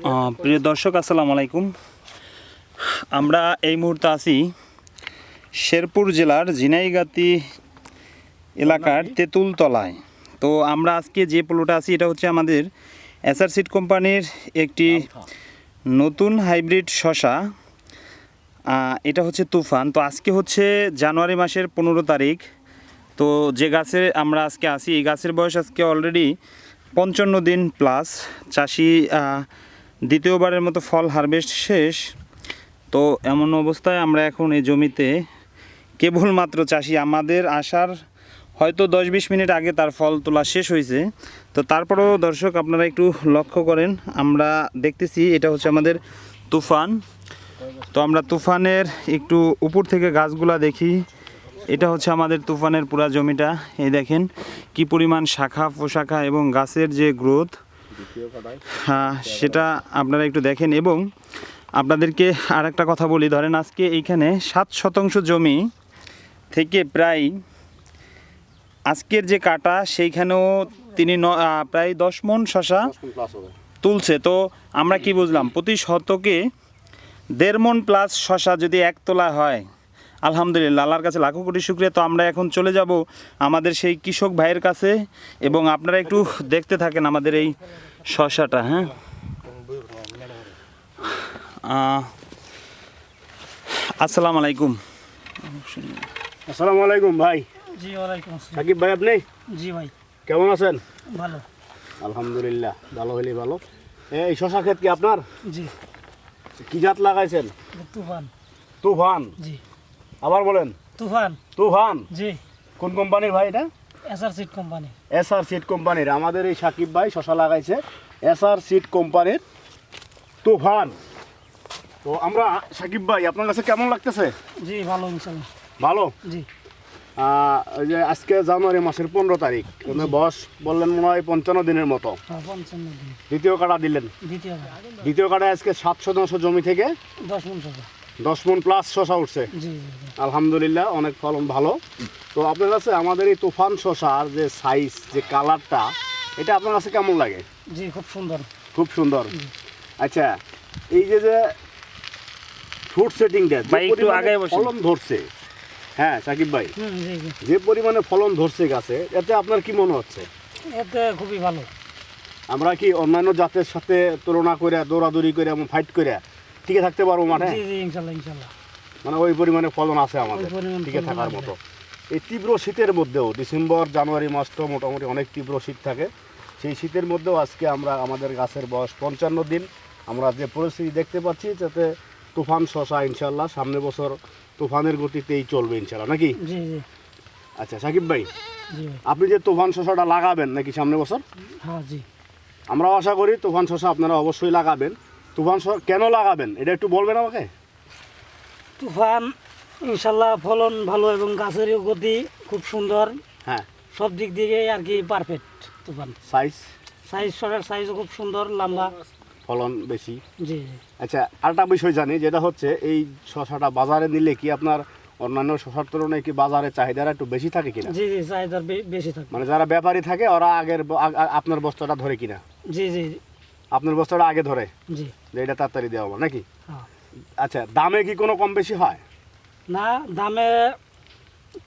প্রিয় দর্শক আসসালামু আলাইকুম। আমরা এই মুহূর্তে আছি শেরপুর জেলার ঝিনাইগাতি এলাকার তেঁতুলতলায়। তো আমরা আজকে যে প্লটে আছি এটা হচ্ছে আমাদের এসআর সিড কোম্পানির একটি নতুন হাইব্রিড শসা। এটা হচ্ছে তুফান। তো আজকে হচ্ছে জানুয়ারি মাসের 15 তারিখ। তো যে গাছে আমরা আজকে আছি এই গাছের বয়স আজকে অলরেডি 55 দিন প্লাস। চাষি দ্বিতীয়বারের মতো ফল হারভেস্ট শেষ। তো এমন অবস্থায় আমরা এখন এই জমিতে কেবলমাত্র চাষি আমাদের আসার হয়তো 10-20 মিনিট আগে তার ফল তোলা শেষ হয়েছে। তো তারপরেও দর্শক আপনারা একটু লক্ষ্য করেন, আমরা দেখতেছি এটা হচ্ছে আমাদের তুফান। তো আমরা তুফানের একটু উপর থেকে গাছগুলা দেখি। এটা হচ্ছে আমাদের তুফানের পুরা জমিটা। এই দেখেন কি পরিমাণ শাখা প্রশাখা এবং গাছের যে গ্রোথ, সেটা আপনারা একটু দেখেন। এবং আপনাদেরকে আর একটা কথা বলি, ধরেন আজকে এইখানে 7 শতাংশ জমি থেকে প্রায় আজকের যে কাটা সেইখানেও তিনি প্রায় 10 মণ শশা তুলছে। তো আমরা কি বুঝলাম, প্রতি শতকে 1.5 মণ প্লাস শশা যদি এক তোলা হয়, আলহামদুলিল্লাহ, আল্লাহর কাছে লাখো কোটি শুকরিয়া। তো আমরা এখন চলে যাব আমাদের সেই কৃষক ভাইয়ের কাছে এবং আপনারা একটু দেখতে থাকেন আমাদের এই শশাটা। হ্যাঁ, আসসালামু আলাইকুম। আসসালামু আলাইকুম ভাই। জি ওয়ালাইকুম আসসালাম। সাকিব ভাই, আপনি জি ভাই, কেমন আছেন? ভালো। আলহামদুলিল্লাহ, ভালো হলেই ভালো। এই শশা ক্ষেত কি আপনার? জি। কি জাত লাগাইছেন? তুফান। তুফান? জি। আবার বলেন। তুফান। তুফান? জি। কোন কোম্পানির ভাই এটা? SR seed company. SR seed কোম্পানির। আমাদের এই সাকিব ভাই শশা লাগাইছে এসআর সিড কোম্পানির তুফান। তো আমরা সাকিব ভাই আপনার কাছে কেমন লাগতেছে? জি ভালো ইনশাআল্লাহ। ভালো? জি। ওই যে আজকে জানুয়ারি মাসের 15 তারিখ, বয়স বললেন মনে হয় 55 দিনের মতো। 55 দিন। দ্বিতীয় কাটা দিলেন? দ্বিতীয় কাটায় আজকে 7 শতাংশ জমি থেকে 10 মণ শসা। 10 মণ প্লাস শশা উঠছে। জি। আলহামদুলিল্লাহ, অনেক ফলন ভালো। তো আপনার কাছে আমাদের এই তুফান শশার যে সাইজ, যে কালারটা, এটা আপনার কাছে কেমন লাগে? জি খুব সুন্দর। খুব সুন্দর। আচ্ছা, এই যে ফ্রুট সেটিংটা একটু আগে ফলন ধরছে, হ্যাঁ সাকিব ভাই, জি জি, যে পরিমাণে ফলন ধরছে গাছে, এতে আপনার কি মনে হচ্ছে? এতে খুবই ভালো। আমরা কি অন্যান্য জাতের সাথে তুলনা করে, দৌড়াদৌড়ি করে এবং ফাইট করে টিকে থাকতে পারবো মাঠে? জি জি ইনশাআল্লাহ। মানে ওই পরিমাণে ফলন আছে আমাদের টিকে থাকার মতো। এই তীব্র শীতের মধ্যেও, ডিসেম্বর জানুয়ারি মাস তো মোটামুটি অনেক তীব্র শীত থাকে, সেই শীতের মধ্যেও আজকে আমরা আমাদের গাছের বয়স 55 দিন, আমরা যে পরিস্থিতি দেখতে পাচ্ছি, যাতে তুফান শশা ইনশাল্লাহ সামনে বছর তুফানের গতিতেই চলবে ইনশাল্লাহ, নাকি? জি জি। আচ্ছা সাকিব ভাই, জি আপনি যে তুফান শশাটা লাগাবেন নাকি সামনে বছর? হ্যাঁ জি। আমরাও আশা করি তুফান শশা আপনারা অবশ্যই লাগাবেন। তুফান শশা কেন লাগাবেন এটা একটু বলবেন আমাকে? তুফান ইনশাআল্লাহ ফলন ভালো এবং গাছেরও গতি খুব সুন্দর। হ্যাঁ, সব দিক দিয়ে আর কি পারফেক্ট তুফান। সাইজ শসার সাইজও খুব সুন্দর, লম্বা, ফলন বেশি। জি। আচ্ছা, আরেকটা বিষয় জানি, যেটা হচ্ছে এই শশাটা বাজারে নিলে কি আপনার অন্যান্য শশার তুলনায় কি বাজারে চাহিদাটা একটু বেশি থাকে কিনা? জি জি, চাহিদা বেশি থাকে। মানে যারা ব্যাপারী থাকে ওরা আপনার বস্তাটা ধরে কিনা? জি জি। আপনার বস্তাটা আগে ধরে, জি, যে এটা তাড়াতাড়ি দেওয়া হবে নাকি? হ্যাঁ। আচ্ছা, দামে কি কোনো কম বেশি হয়? না, দামে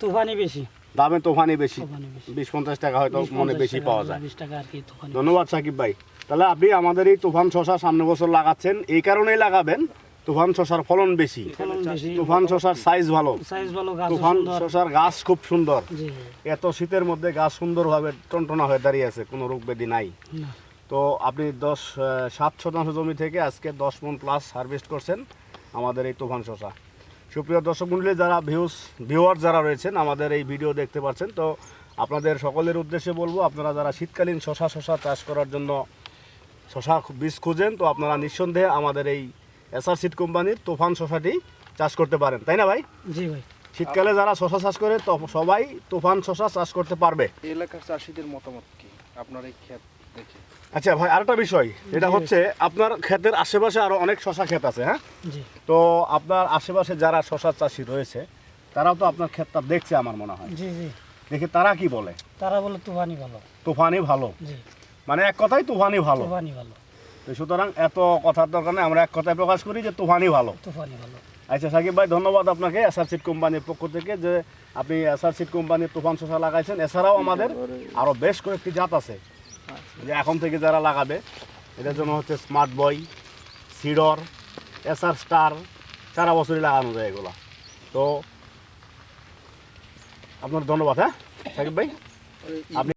তুফানি বেশি। দামে তুফানি বেশি, তুফানি বেশি। 20-50 টাকা হয়তো মনে বেশি পাওয়া যায়। 20 টাকা আর কি তুফানি। ধন্যবাদ সাকিব ভাই। তাহলে আপনি আমাদের এই তুফান শশা সামনে বছর লাগাচ্ছেন, এই কারণেই লাগাবেন তুফান শশার ফলন বেশি, তুফান শশার সাইজ ভালো, তুফান শশার গাছ খুব সুন্দর। এত শীতের মধ্যে গাছ সুন্দরভাবে টনটনা হয়ে দাঁড়িয়ে আছে, কোনো রোগ ব্যাধি নাই। তো আপনি 7 শতাংশ জমি থেকে আজকে 10 মণ প্লাস হারভেস্ট করছেন আমাদের এই তুফান শশা। সুপ্রিয় দর্শক মণ্ডলী, যারা ভিউয়ার যারা রয়েছেন আমাদের এই ভিডিও দেখতে পাচ্ছেন, তো আপনাদের সকলের উদ্দেশ্যে বলবো, আপনারা যারা শীতকালীন শশা চাষ করার জন্য শশা বীজ খুঁজেন, তো আপনারা নিঃসন্দেহে আমাদের এই এসআর সিড কোম্পানির তুফান শশাটি চাষ করতে পারেন, তাই না ভাই? জি ভাই। শীতকালে যারা শশা চাষ করে তো সবাই তুফান শশা চাষ করতে পারবে। এলাকার চাষিদের মতামত কি আপনার এই ক্ষেত দেখে? আচ্ছা ভাই, আরেকটা বিষয়, এটা হচ্ছে আপনার ক্ষেতের আশেপাশে আরো অনেক শশা ক্ষেত আছে, হ্যাঁ? তো আপনার আশেপাশে যারা শশা চাষি রয়েছে তারাও তো আপনার ক্ষেতটা দেখছে আমার মনে হয়। জি জি। দেখে তারা কি বলে? তারা বলে তুফানি ভালো। তুফানি ভালো? জি। মানে এক কথাই তুফানি ভালো। তুফানি ভালো। তো সুতরাং এত কথার দরকার নেই, আমরা এক কথায় প্রকাশ করি যে তুফানই ভালো। তুফানই ভালো। আচ্ছা সাকিব ভাই, ধন্যবাদ আপনাকে এসআর সিড কোম্পানির পক্ষ থেকে যে আপনি এসআর সিড কোম্পানির তুফান শসা লাগাইছেন। এছাড়াও আমাদের আরও বেশ কয়েকটি জাত আছে যে এখন থেকে যারা লাগাবে এটার জন্য হচ্ছে smart boy, Sidr, SR star, সারা বছরই লাগানো যায় এগুলো। তো আপনার ধন্যবাদ। হ্যাঁ সাকিব ভাই, আপনি